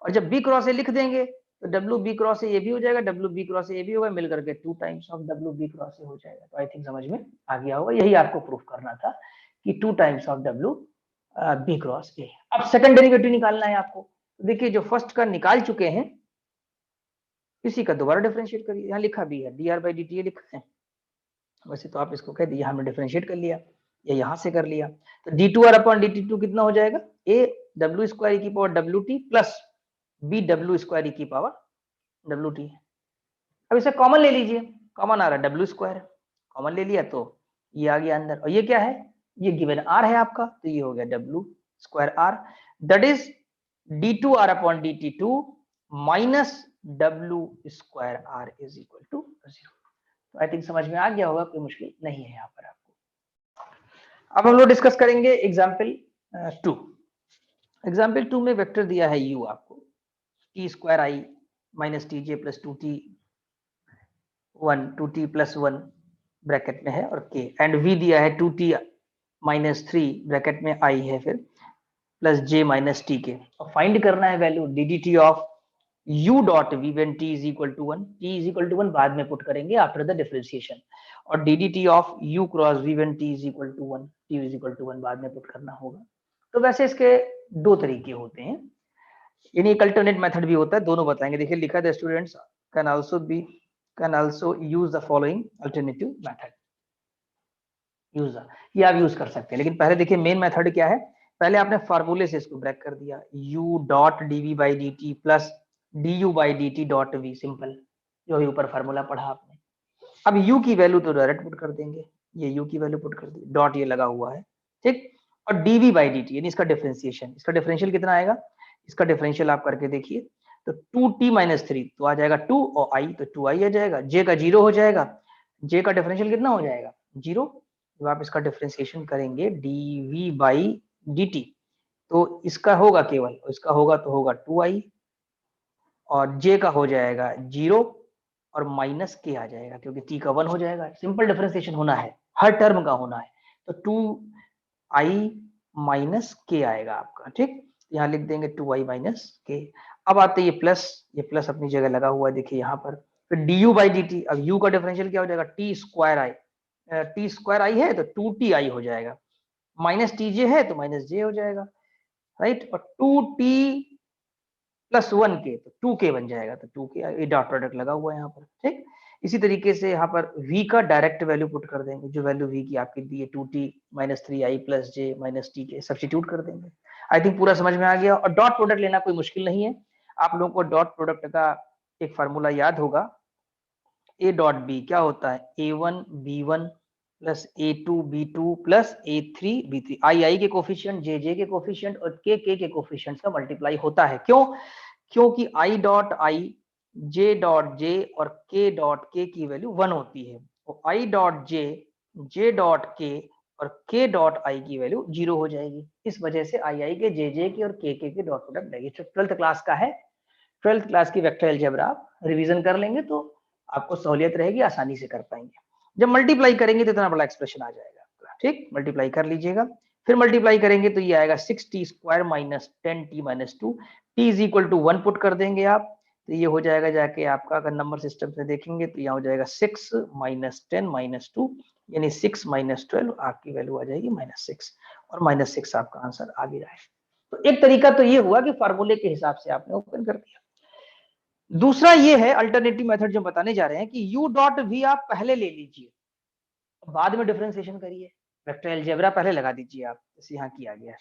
और जब बी क्रॉस ए लिख देंगे तो डब्ल्यू बी क्रॉस ए ये भी हो जाएगा, डब्ल्यू बी क्रॉस ए भी होगा, मिलकर के 2 टाइम्स ऑफ डब्ल्यू बी क्रॉस ए हो जाएगा। तो आई थिंक समझ में आ गया होगा, यही आपको प्रूफ करना था कि 2 टाइम्स ऑफ डब्ल्यू बी क्रॉस ए। अब सेकंड डेरिवेटिव निकालना है आपको। तो देखिए जो फर्स्ट का निकाल चुके हैं इसी का दोबारा डिफरेंशिएट करिए, यहाँ लिखा भी है D r by d T लिखा है, वैसे तो आप इसको कह दिए, हमने डिफरेंशिएट कर लिया या यहाँ से कर लिया। तो D two R upon D T two कितना हो जाएगा, ए डब्ल्यू स्क्वायर की power W T plus B W square की पावर डब्ल्यू टी। अब इसे कॉमन ले लीजिए, कॉमन आ रहा है डब्ल्यू स्क्वायर, कॉमन ले लिया तो ये आ गया अंदर, और ये क्या है, ये गिवन आर है आपका, तो ये हो गया W square R, that is D two R upon D T two minus W square R is equal to 0। तो आई थिंक समझ में आ गया होगा, कोई मुश्किल नहीं है यहाँ पर आपको। अब हम लोग डिस्कस करेंगे एग्जाम्पल 2। एग्जाम्पल 2 में वेक्टर दिया है u आपको, T square I minus T J plus 2t 1 2t plus 1 bracket में है और k, एंड v दिया है 2t माइनस 3 ब्रैकेट में i है फिर प्लस j माइनस टी के, और फाइंड करना है value ddT of u dot v when t is equal to 1, t is equal to 1 बाद में पुट करेंगे आफ्टर द डिफरेंशिएशन, और ddT of u cross v when t is equal to 1, t is equal to 1 बाद में put करना होगा। तो वैसे इसके दो तरीके होते हैं, यानी एक अल्टरनेट मेथड भी होता है, दोनों बताएंगे। देखिए लिखा है students can also use the following alternative method, ये आप यूज कर सकते हैं। लेकिन पहले देखिए मेन मेथड क्या है, पहले आपने फार्मूले से इसको ब्रेक कर दिया, u dot dv by dt plus du by dt dot v, simple, जो भी ऊपर फार्मूला पढ़ा आपने। अब u की वैल्यू तो डायरेक्ट पुट कर देंगे, ये u की वैल्यू पुट कर दी, डॉट ये लगा हुआ है, ठीक, और dv बाई dt यानी इसका डिफरेंशिएशन, इसका डिफरेंशियल कितना आएगा, इसका डिफरेंशियल आप करके देखिए तो 2t माइनस 3 तो आ जाएगा 2 और i तो 2i आ जाएगा, j का 0 हो जाएगा, j का डिफरेंशियल कितना हो जाएगा 0। जब आप इसका डिफरेंशिएशन करेंगे dv बाई dt तो इसका होगा केवल, इसका होगा तो होगा 2i और j का हो जाएगा 0 और माइनस के आ जाएगा क्योंकि t का 1 हो जाएगा, सिंपल डिफरेंशिएशन होना है, हर टर्म का होना है, तो 2i माइनस के आएगा आपका, ठीक, यहाँ लिख देंगे 2i माइनस के। अब आते ये प्लस अपनी जगह लगा हुआ है, देखिए यहाँ पर, फिर du बाई dt, अब u का डिफरेंशियल क्या हो जाएगा t स्क्वायर आई है तो 2ti हो जाएगा, माइनस tj है तो माइनस j हो जाएगा, राइट, और 2t प्लस 1 के तो 2k बन जाएगा, तो 2k ये डॉट प्रोडक्ट लगा हुआ है यहाँ पर, ठीक। इसी तरीके से यहाँ पर v का डायरेक्ट वैल्यू पुट कर देंगे, जो वैल्यू v की आपकी दी है 2t minus 3i plus j minus t के सब्स्टिट्यूट कर देंगे। आई थिंक पूरा समझ में आ गया, और डॉट प्रोडक्ट लेना कोई मुश्किल नहीं है, आप लोगों को डॉट प्रोडक्ट का एक फार्मूला याद होगा, a डॉट b क्या होता है a1 b1 plus a2 b2 plus a3 b3, i के कोफिशिएंट j के कोफिशिएंट और k के कोफिशिएंट्स का मल्टीप्लाई होता है, क्यों, क्योंकि i dot i j dot j और k डॉट k की वैल्यू 1 होती है, तो i dot j dot k और k डॉट i की वैल्यू 0 हो जाएगी, इस वजह से i के j के और k के डॉट प्रोडक्ट लेंगे। 12th क्लास का है, 12th क्लास की वेक्टर अलजेब्रा आप रिवीजन कर लेंगे तो आपको सहूलियत रहेगी, आसानी से कर पाएंगे। जब मल्टीप्लाई करेंगे तो इतना बड़ा एक्सप्रेशन आ जाएगा, ठीक, मल्टीप्लाई कर लीजिएगा, फिर मल्टीप्लाई करेंगे तो ये आएगा 6t square minus 10t minus 2, t is equal to 1 put कर देंगे आप, तो ये हो जाएगा जाके आपका, अगर नंबर सिस्टम से देखेंगे तो यहाँ हो जाएगा 6 माइनस 10 माइनस 2 यानी 6 माइनस 12, आपकी वैल्यू आ जाएगी -6, और -6 आपका आंसर आ गया है। तो एक तरीका तो ये हुआ कि फार्मूले के हिसाब से आपने ओपन कर दिया। दूसरा ये है अल्टरनेटिव मेथड जो बताने जा रहे हैं कि u डॉट v आप पहले ले लीजिए, बाद में डिफरेंशिएशन करिए, वेक्टर अलजेब्रा पहले लगा दीजिए आप, जैसे यहाँ किया गया है।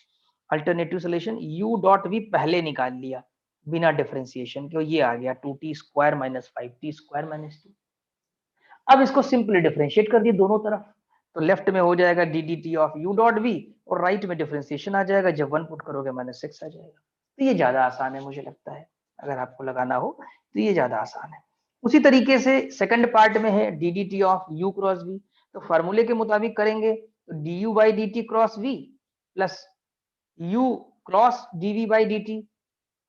Alternative solution u dot v पहले निकाल लिया बिना डिफरेंशिएशन के, ये आ गया 2t square minus 5t square minus 2। अब इसको सिंपली डिफरेंशिएट कर दिए दोनों तरफ, तो लेफ्ट में हो जाएगा ddT of u dot v और राइट में डिफरेंशिएशन आ जाएगा, जब 1 पुट करोगे -6 आ जाएगा। तो ये ज्यादा आसान है, मुझे लगता है अगर आपको लगाना हो तो ये ज्यादा आसान है। उसी तरीके से सेकंड पार्ट में है ddT of u cross v, तो फार्मूले के मुताबिक करेंगे तो du by dt cross v plus u cross dv by dt।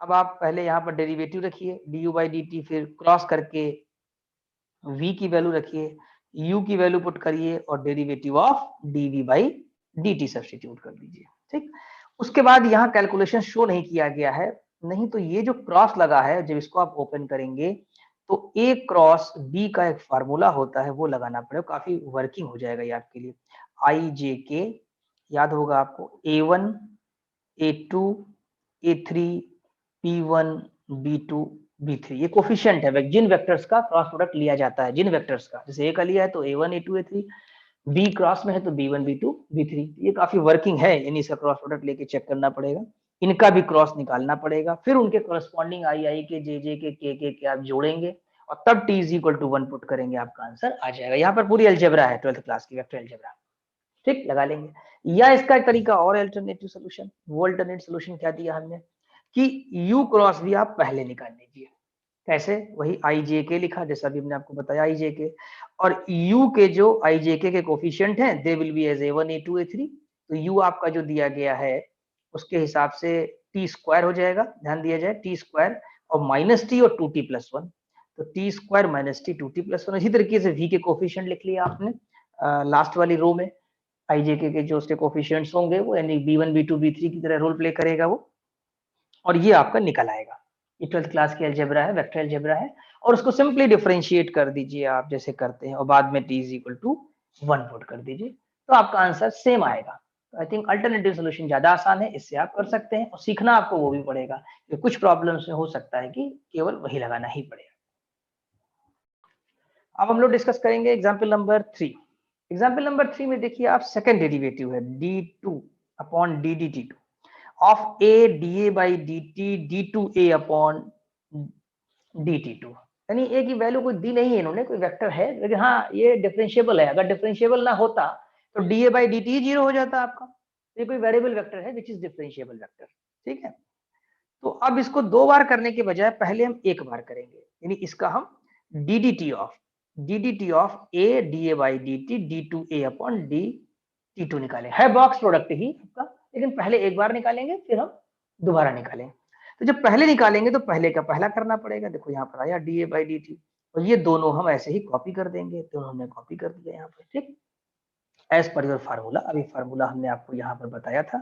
अब आप पहले यहाँ पर डेरिवेटिव रखिए du बाई dt, फिर क्रॉस करके v की वैल्यू रखिए, u की वैल्यू पुट करिए और derivative of dv by dt substitute कर दीजिए। ठीक, उसके बाद यहाँ कैलकुलेशन शो नहीं किया गया है, नहीं तो ये जो क्रॉस लगा है जब इसको आप ओपन करेंगे तो a क्रॉस b का एक फार्मूला होता है वो लगाना पड़ेगा, काफी वर्किंग हो जाएगा ये आपके लिए। आई जे के याद होगा आपको, a1 a2 a3 p1 b2 b3 ये कोफिशिएंट है, जिन वेक्टर्स का क्रॉस प्रोडक्ट लिया जाता है, जिन वेक्टर्स का, जैसे ए का लिया है तो a1 a2 a3, B cross में है तो b1 b2 b3, ये काफी वर्किंग है, यानी इसका क्रॉस प्रोडक्ट लेके चेक करना पड़ेगा, इनका भी क्रॉस निकालना पड़ेगा, फिर उनके कॉरेस्पॉन्डिंग आई के जे के आप जोड़ेंगे और तब t is equal to 1 put करेंगे, आपका आंसर आ जाएगा। यहाँ पर पूरी अलजेब्रा है 12th क्लास की वेक्टर अलजेब्रा। ठीक, लगा लेंगे। या इसका एक तरीका और अल्टरनेटिव सोल्यूशन, वो अल्टरनेट सोल्यूशन क्या दिया हमने कि u क्रॉस भी आप पहले निकाल लीजिए। कैसे? वही आई जे के लिखा जैसा भी हमने आपको बताया आई जे के, और u के जो आई जे के कोफिशिएंट हैं they will be as a1 a2 a3, तो u आपका जो दिया गया है उसके हिसाब से टी स्क्वायर हो जाएगा, ध्यान दिया जाए टी स्क्वायर और माइनस टी और 2t+1, तो T square minus T 2t+1। इसी तरीके से v के कोफिशिएंट लिख लिया आपने लास्ट वाली रो में, आईजेके के जो उसके कोफिशिएंट्स होंगे वो यानी b1 b2 b3 की तरह रोल प्ले करेगा वो, और ये आपका निकल आएगा। ये 12th क्लास की अलजेब्रा है, वेक्टर अलजेब्रा है, और उसको सिंपली डिफरेंशिएट कर दीजिए आप जैसे करते हैं और बाद में t is equal to 1 put कर दीजिए तो आपका आंसर सेम आएगा। आई थिंक अल्टरनेटिव सोल्यूशन ज्यादा आसान है, इससे आप कर सकते हैं और सीखना आपको वो भी पड़ेगा कि कुछ प्रॉब्लम्स में हो सकता है कि केवल वही लगाना ही पड़ेगा। अब हम लोग डिस्कस करेंगे एग्जाम्पल नंबर 3। एग्जाम्पल नंबर 3 में देखिए आप सेकंड डेरिवेटिव है d2 upon ddT2 of a dA by dt d2a upon dt2, यानी a की वैल्यू कोई दी नहीं है इन्होंने, कोई वेक्टर है लेकिन हाँ ये डिफरेंशिएबल है, अगर डिफरेंशिएबल ना होता तो dA बाई dt जीरो हो जाता आपका, ये कोई वेरिएबल वेक्टर है विच इज डिफरेंशिएबल वेक्टर। ठीक है, तो अब इसको दो बार करने के बजाय पहले हम एक बार करेंगे, यानी इसका हम ddT of a dA by dt d2a upon dt2 निकालें, है बॉक्स प्रोडक्ट ही आपका, लेकिन पहले एक बार निकालेंगे फिर हम दोबारा निकालेंगे। तो जब पहले निकालेंगे तो पहले का पहला करना पड़ेगा, देखो यहाँ पर आया dA बाई dt, और ये दोनों हम ऐसे ही कॉपी कर देंगे, तो हमने कॉपी कर दिया यहाँ पर। ठीक, एज पर योर फार्मूला, अभी फार्मूला हमने आपको यहाँ पर बताया था,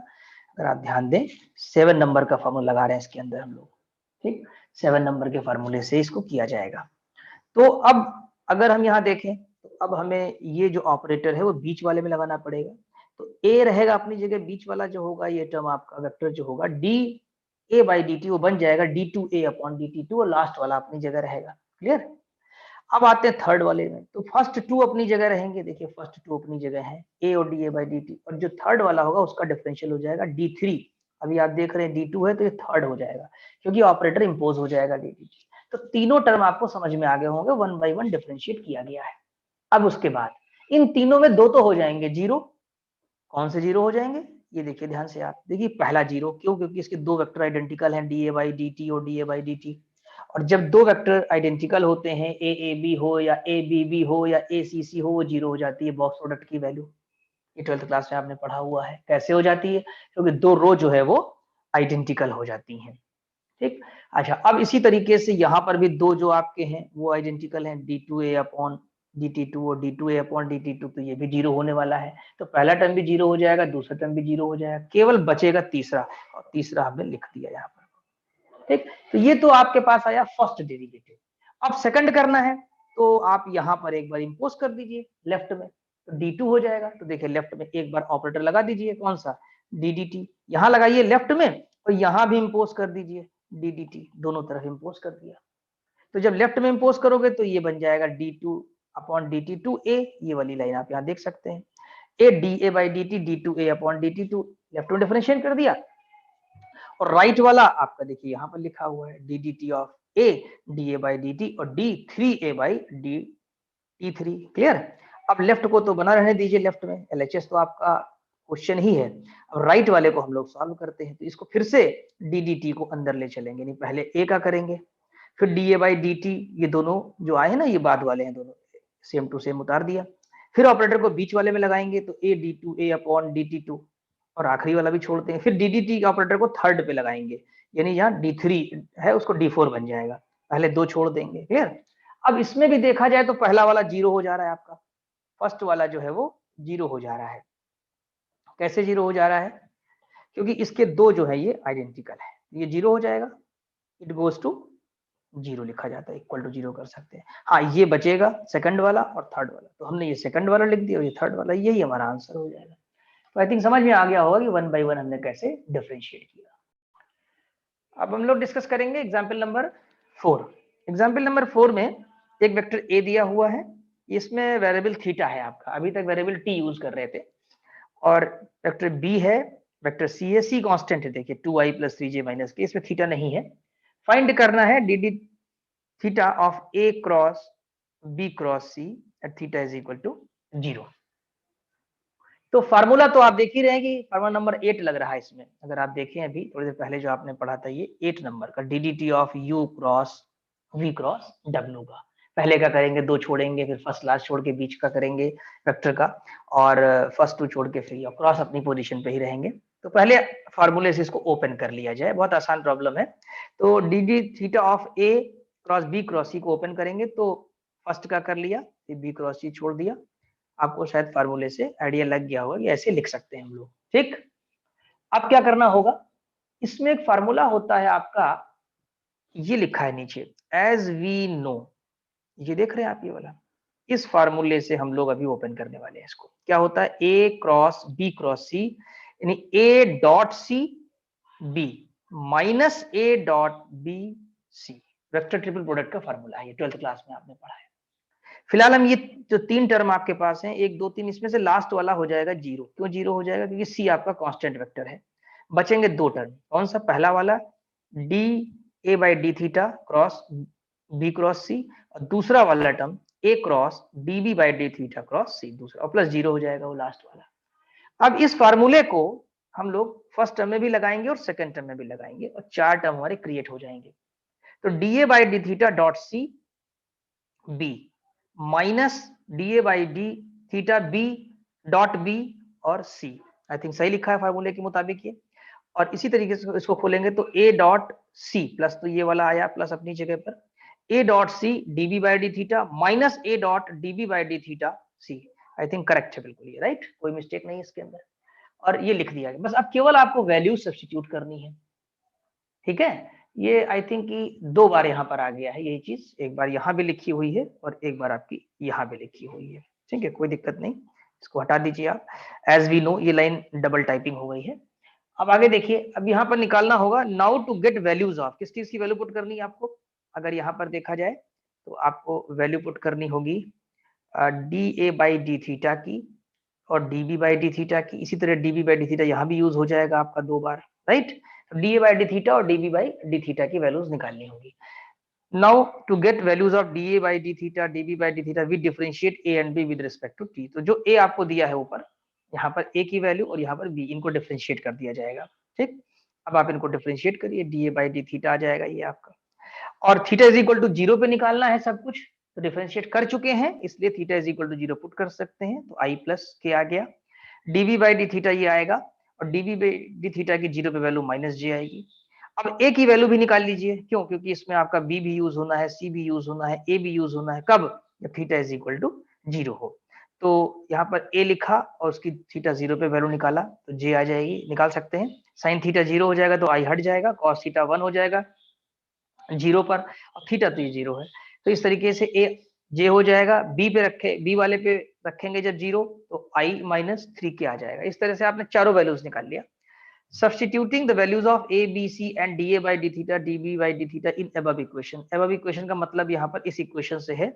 अगर आप ध्यान दें 7 नंबर का फार्मूला लगा रहे हैं इसके अंदर हम लोग। ठीक, 7 नंबर के फार्मूले से इसको किया जाएगा। तो अब अगर हम यहाँ देखें तो अब हमें ये जो ऑपरेटर है वो बीच वाले में लगाना पड़ेगा, तो a रहेगा अपनी जगह, बीच वाला जो होगा ये टर्म आपका वेक्टर जो होगा dA बाई dt वो बन जाएगा d2a अपॉन dt2, और लास्ट वाला अपनी जगह रहेगा। क्लियर? अब आते हैं थर्ड वाले में, तो फर्स्ट टू अपनी जगह रहेंगे, देखिए फर्स्ट टू अपनी जगह है a और dA बाई dt, और जो थर्ड वाला होगा उसका डिफरेंशियल हो जाएगा d3। अभी आप देख रहे हैं d2 है तो ये थर्ड हो जाएगा क्योंकि ऑपरेटर इंपोज हो जाएगा dt। तो तीनों टर्म आपको समझ में आ गए होंगे, 1 बाई 1 डिफरेंशिएट किया गया है। अब उसके बाद इन तीनों में दो तो हो जाएंगे जीरो, कौन से जीरो हो जाएंगे ये देखिए ध्यान से आप, देखिए पहला जीरो क्यों, क्योंकि इसके दो वेक्टर आइडेंटिकल हैं dA बाई dt और dA बाई dt, और जब दो वेक्टर आइडेंटिकल होते हैं ए ए बी हो या ए बी बी हो या ए सी सी हो, वो जीरो हो जाती है बॉक्स प्रोडक्ट की वैल्यू। ये 12th क्लास में आपने पढ़ा हुआ है कैसे हो जाती है, क्योंकि दो रो जो है वो आइडेंटिकल हो जाती हैं। ठीक, अच्छा अब इसी तरीके से यहाँ पर भी दो जो आपके हैं वो आइडेंटिकल हैं d2a अपॉन dt2 और d2a अपॉन dt2, तो ये भी जीरो होने वाला है, तो पहला टर्म भी जीरो हो जाएगा, दूसरा टर्म भी जीरो हो जाएगा, केवल बचेगा तीसरा, और तीसरा हमने लिख दिया यहाँ पर। ठीक, तो ये तो आपके पास आया फर्स्ट डेरिवेटिव। अब सेकंड करना है तो आप यहाँ पर एक बार इंपोज कर दीजिए लेफ्ट में, तो d2 हो जाएगा, तो देखिए लेफ्ट में एक बार ऑपरेटर लगा दीजिए, कौन सा ddt, यहाँ लगाइए लेफ्ट में और यहाँ भी इंपोज कर दीजिए ddt, दोनों तरफ इंपोज कर दिया। तो जब लेफ्ट में इंपोज करोगे तो ये बन जाएगा d2 अपॉन dt2a, ये वाली लाइन आप यहाँ देख सकते हैं, a dA by dt d2a upon dt2, left में डिफरेंशिएट कर दिया, और राइट वाला आपका देखिए यहाँ पर लिखा हुआ है ddT of a dA by dt और d3a बाई dt3। क्लियर? अब लेफ्ट को तो बना रहने दीजिए, लेफ्ट में LHS तो आपका क्वेश्चन ही है, अब राइट वाले को हम लोग सॉल्व करते हैं, तो इसको फिर से ddT को अंदर ले चलेंगे, नहीं पहले a का करेंगे फिर dA बाई dt, ये दोनों जो आए हैं ना ये बाद वाले हैं दोनों, सेम टू सेम उतार दिया, फिर ऑपरेटर को बीच वाले में लगाएंगे तो a d2a अपॉन dt2, और आखिरी वाला भी छोड़ देंगे, फिर DDT ऑपरेटर को थर्ड पे लगाएंगे, यानी जहाँ D3 है उसको D4 बन जाएगा, पहले 2 छोड़ देंगे। क्लियर? अब इसमें भी देखा जाए तो पहला वाला 0 हो जा रहा है आपका, फर्स्ट वाला जो है वो 0 हो जा रहा है। कैसे 0 हो जा रहा है? क्योंकि इसके 2 जो है ये आइडेंटिकल है, ये 0 हो जाएगा, इट गोज टू 0 लिखा जाता है, इक्वल टू 0 कर सकते हैं। हाँ, ये बचेगा सेकंड वाला और थर्ड वाला, तो हमने ये सेकंड वाला लिख दिया और ये थर्ड वाला, यही हमारा आंसर हो जाएगा। तो आई थिंक समझ में आ गया होगा कि 1 by 1 हमने कैसे डिफरेंशिएट किया। अब हम लोग डिस्कस करेंगे एग्जाम्पल नंबर 4। एग्जाम्पल नंबर 4 में एक वेक्टर ए दिया हुआ है, इसमें वेरिएबल थीटा है आपका, अभी तक वेरिएबल टी यूज कर रहे थे, और वेक्टर बी है, वेक्टर सी है, सी कांस्टेंट है, देखिए 2i + 3j - k, इसमें थीटा नहीं है। फाइंड करना है dd theta of a cross b cross c at theta is equal to 0। तो फार्मूला तो आप देख ही रहे हैं कि फार्मूला नंबर 8 लग रहा है इसमें, अगर आप देखें अभी थोड़ी देर पहले जो आपने पढ़ा था, ये 8 नंबर का DDT of u cross v cross w का। पहले का करेंगे 2 छोड़ेंगे, फिर फर्स्ट लास्ट छोड़ के बीच का करेंगे वेक्टर का, और फर्स्ट 2 छोड़ के फिर क्रॉस अपनी पोजीशन पे ही रहेंगे। तो पहले फार्मूले से इसको ओपन कर लिया जाए, बहुत आसान प्रॉब्लम है। तो dd theta of a cross b cross c को ओपन करेंगे, तो फर्स्ट का कर लिया, फिर b क्रॉस c छोड़ दिया। आपको शायद फार्मूले से आइडिया लग गया होगा कि ऐसे लिख सकते हैं हम लोग। ठीक, अब क्या करना होगा, इसमें एक फार्मूला होता है आपका, ये लिखा है नीचे, एज वी नो, ये देख रहे हैं आप ये वाला, इस फार्मूले से हम लोग अभी ओपन करने वाले हैं इसको। क्या होता है, a cross b cross c, यानी a dot c b minus a dot b c, vector triple product का फार्मूला है, ये 12th क्लास में आपने पढ़ा है। फिलहाल हम ये जो 3 टर्म आपके पास हैं, 1 2 3, इसमें से लास्ट वाला हो जाएगा 0। क्यों 0 हो जाएगा? क्योंकि c आपका कांस्टेंट वेक्टर है। बचेंगे 2 टर्म, कौन सा? पहला वाला d a by D theta cross b cross c, और दूसरा वाला term a cross db by D theta cross c, दूसरा, और प्लस 0 हो जाएगा वो लास्ट वाला। अब इस फार्मूले को हम लोग फर्स्ट टर्म में भी लगाएंगे और सेकंड टर्म में भी लगाएंगे, और 4 टर्म हमारे क्रिएट हो जाएंगे। तो dA by D theta dot c b minus D by D theta B dot B और सी, आई थिंक सही लिखा है फार्मूले के मुताबिक ये। और इसी तरीके से इसको खोलेंगे तो ए डॉट सी प्लस, तो ये वाला आया प्लस अपनी जगह पर, A dot C DB by D theta minus A dot DB by D theta C. I think correct है बिल्कुल ये, राइट, कोई मिस्टेक नहीं इसके अंदर। और ये लिख दिया गया, बस अब केवल आपको वैल्यू सब्स्टिट्यूट करनी है। ठीक है, ये आई थिंक कि 2 बार यहाँ पर आ गया है यही चीज, एक बार यहाँ भी लिखी हुई है और एक बार आपकी यहाँ भी लिखी हुई है। ठीक है, कोई दिक्कत नहीं, इसको हटा दीजिए आप। एज वी नो, ये लाइन डबल टाइपिंग हो गई है। अब आगे देखिए, अब यहाँ पर निकालना होगा now to get values of, किस चीज की वैल्यू पुट करनी है आपको? अगर यहाँ पर देखा जाए तो आपको वैल्यू पुट करनी होगी D A by D theta की और db बाई डी थीटा की। इसी तरह db बाई डी थीटा यहाँ भी यूज हो जाएगा आपका 2 बार, राइट। तो da बाई डी थीटा और db बाई डी थीटा की वैल्यूज निकालनी होगी। Now to get values of da by D theta db by D theta we differentiate a and b with respect to t। तो जो a आपको दिया है ऊपर, यहाँ पर a की वैल्यू और यहाँ पर b, इनको डिफरेंशिएट कर दिया जाएगा। ठीक, अब आप इनको डिफरेंशिएट करिए, da बाई डी थीटा आ जाएगा ये आपका, और थीटा इज इक्वल टू 0 पे निकालना है सब कुछ, तो डिफरेंशिएट कर चुके हैं इसलिए theta is equal to 0 put कर सकते हैं, तो i प्लस के आ गया, dv बाई डी थीटा ये आएगा, और dv बाई डी थीटा की 0 पे वैल्यू माइनस जे आएगी। अब a की वैल्यू भी निकाल लीजिए, क्यों? क्योंकि इसमें आपका b भी यूज होना है, c भी यूज होना है, a भी यूज होना है, कब? जब थीटा इज इक्वल टू 0 हो। तो यहाँ पर a लिखा और उसकी थीटा 0 पे वैल्यू निकाला तो j आ जाएगी, निकाल सकते हैं। साइन थीटा 0 हो जाएगा तो i हट जाएगा, कॉस थीटा 1 हो जाएगा 0 पर, और थीटा तो ये 0 है, तो इस तरीके से a j हो जाएगा, b पे रखे, b वाले पे रखेंगे जब 0 तो i माइनस 3 के आ जाएगा। इस तरह से आपने चारों वैल्यूज निकाल लिया। Substituting the values of a, b, c and da by d theta, db by d theta in above equation। above equation का मतलब यहाँ पर इस इक्वेशन से है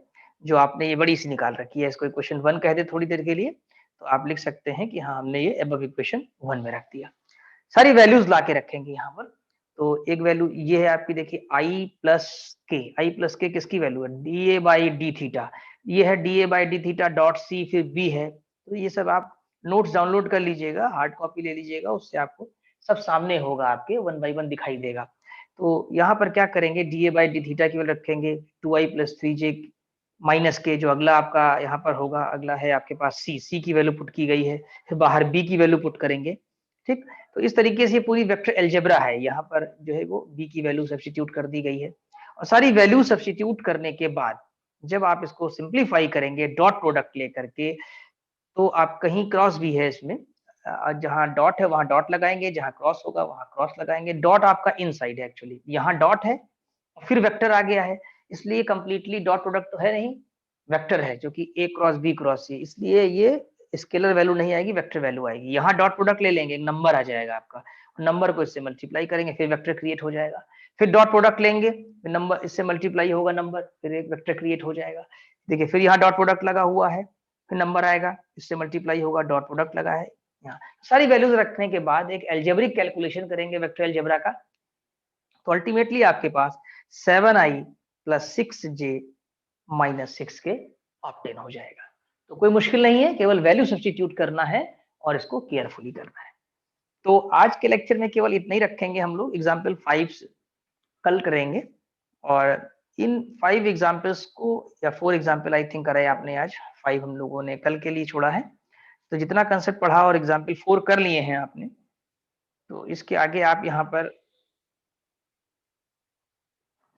जो आपने ये बड़ी सी निकाल रखी है, इसको इक्वेशन 1 कह दे थोड़ी देर के लिए, तो आप लिख सकते हैं कि हाँ हमने ये above इक्वेशन 1 में रख दिया। सारी वैल्यूज ला के रखेंगे यहाँ पर। तो एक वैल्यू ये है आपकी, देखिए i प्लस के किसकी वैल्यू है? da बाई डी थीटा, ये है da by D theta dot c, फिर b है। तो ये सब आप नोट्स डाउनलोड कर लीजिएगा, हार्ड कॉपी ले लीजिएगा, उससे आपको सब सामने होगा, आपके 1 by 1 दिखाई देगा। तो यहाँ पर क्या करेंगे, da बाई डी थीटा की वैल्यू रखेंगे 2i प्लस 3j माइनस के, जो अगला आपका यहाँ पर होगा, अगला है आपके पास c की वैल्यू पुट की गई है, फिर बाहर b की वैल्यू पुट करेंगे, ठीक। तो इस तरीके से पूरी वेक्टर अलजेब्रा है, यहाँ पर जो है वो b की वैल्यू सब्स्टिट्यूट कर दी गई है और सारी वैल्यू सब्स्टिट्यूट करने के बाद जब आप इसको सिंप्लीफाई करेंगे डॉट प्रोडक्ट लेकर के, तो आप कहीं क्रॉस भी है इसमें, जहां डॉट है वहां डॉट लगाएंगे, जहां क्रॉस होगा वहां क्रॉस लगाएंगे। डॉट आपका इनसाइड है एक्चुअली, यहाँ डॉट है फिर वेक्टर आ गया है, इसलिए कंप्लीटली डॉट प्रोडक्ट तो है नहीं, वेक्टर है जो कि a cross b cross c, इसलिए ये स्केलर वैल्यू नहीं आएगी, वेक्टर वैल्यू आएगी। यहाँ डॉट प्रोडक्ट ले लेंगे, नंबर आ जाएगा आपका, नंबर को इससे मल्टीप्लाई करेंगे फिर वेक्टर क्रिएट हो जाएगा। फिर डॉट प्रोडक्ट लेंगे, फिर नंबर इससे मल्टीप्लाई होगा नंबर, फिर एक वेक्टर क्रिएट हो जाएगा। देखिए फिर यहाँ डॉट प्रोडक्ट लगा हुआ है, फिर नंबर आएगा, इससे मल्टीप्लाई होगा, डॉट प्रोडक्ट लगा है यहाँ। सारी वैल्यूज रखने के बाद एक एल्जेब्रिक कैलकुलेशन करेंगे वेक्टर एल्जेब्रा का, तो अल्टीमेटली आपके पास 7i plus 6j minus 6k obtain हो जाएगा। तो कोई मुश्किल नहीं है, केवल वैल्यू सब्स्टिट्यूट करना है और इसको केयरफुली करना है। तो आज के लेक्चर में केवल इतना ही रखेंगे हम लोग, एग्जाम्पल 5 कल करेंगे और इन 5 एग्जाम्पल्स को, या 4 एग्जाम्पल आई थिंक कराए आपने आज, 5 हम लोगों ने कल के लिए छोड़ा है। तो जितना कंसेप्ट पढ़ा और एग्जाम्पल 4 कर लिए हैं आपने, तो इसके आगे आप यहाँ पर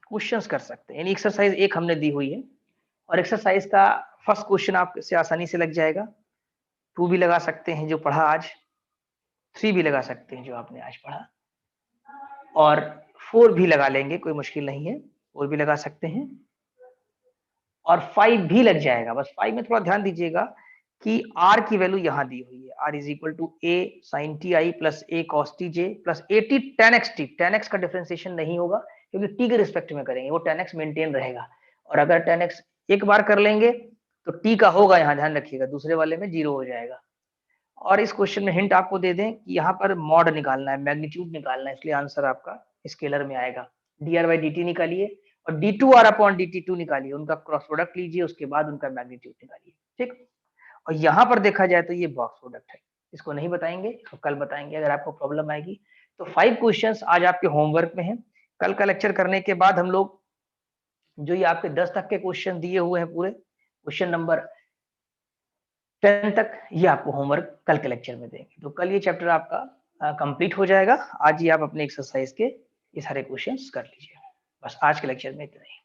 क्वेश्चंस कर सकते हैं। यानी एक्सरसाइज 1 हमने दी हुई है और एक्सरसाइज का फर्स्ट क्वेश्चन आपसे आसानी से लग जाएगा। 2 भी लगा सकते हैं जो पढ़ा आज, 3 भी लगा सकते हैं जो आपने आज पढ़ा, और 4 भी लगा लेंगे, कोई मुश्किल नहीं है, 4 भी लगा सकते हैं, और 5 भी लग जाएगा। बस 5 में थोड़ा ध्यान दीजिएगा कि r की वैल्यू यहाँ दी हुई है, r is equal to a sin ti plus a cos tj plus at tan x t। tan x का डिफरेंशिएशन नहीं होगा क्योंकि t के रिस्पेक्ट में करेंगे, वो tan x मेंटेन रहेगा, और अगर tan x एक बार कर लेंगे तो t का होगा, यहाँ ध्यान रखिएगा, दूसरे वाले में 0 हो जाएगा। और इस क्वेश्चन में हिंट आपको दे दें कि यहाँ पर मॉड निकालना है, मैग्नीट्यूड निकालना है, इसलिए आंसर आपका स्केलर में आएगा। dr बाई dt निकालिए और d2r अपॉन dt2 निकालिए, उनका क्रॉस प्रोडक्ट लीजिए, उसके बाद उनका मैग्नीट्यूड निकालिए, ठीक। और यहाँ पर देखा जाए तो ये बॉक्स प्रोडक्ट है, इसको नहीं बताएंगे, इसको कल बताएंगे अगर आपको प्रॉब्लम आएगी। तो 5 क्वेश्चंस आज आपके होमवर्क में हैं। कल का लेक्चर करने के बाद हम लोग जो ये आपके 10 तक के क्वेश्चन दिए हुए हैं, पूरे क्वेश्चन नंबर 10 तक, ये आपको होमवर्क कल के लेक्चर में देंगे। तो कल ये चैप्टर आपका कंप्लीट हो जाएगा। आज ही आप अपने एक्सरसाइज के ये सारे क्वेश्चंस कर लीजिए। बस आज के लेक्चर में इतना ही।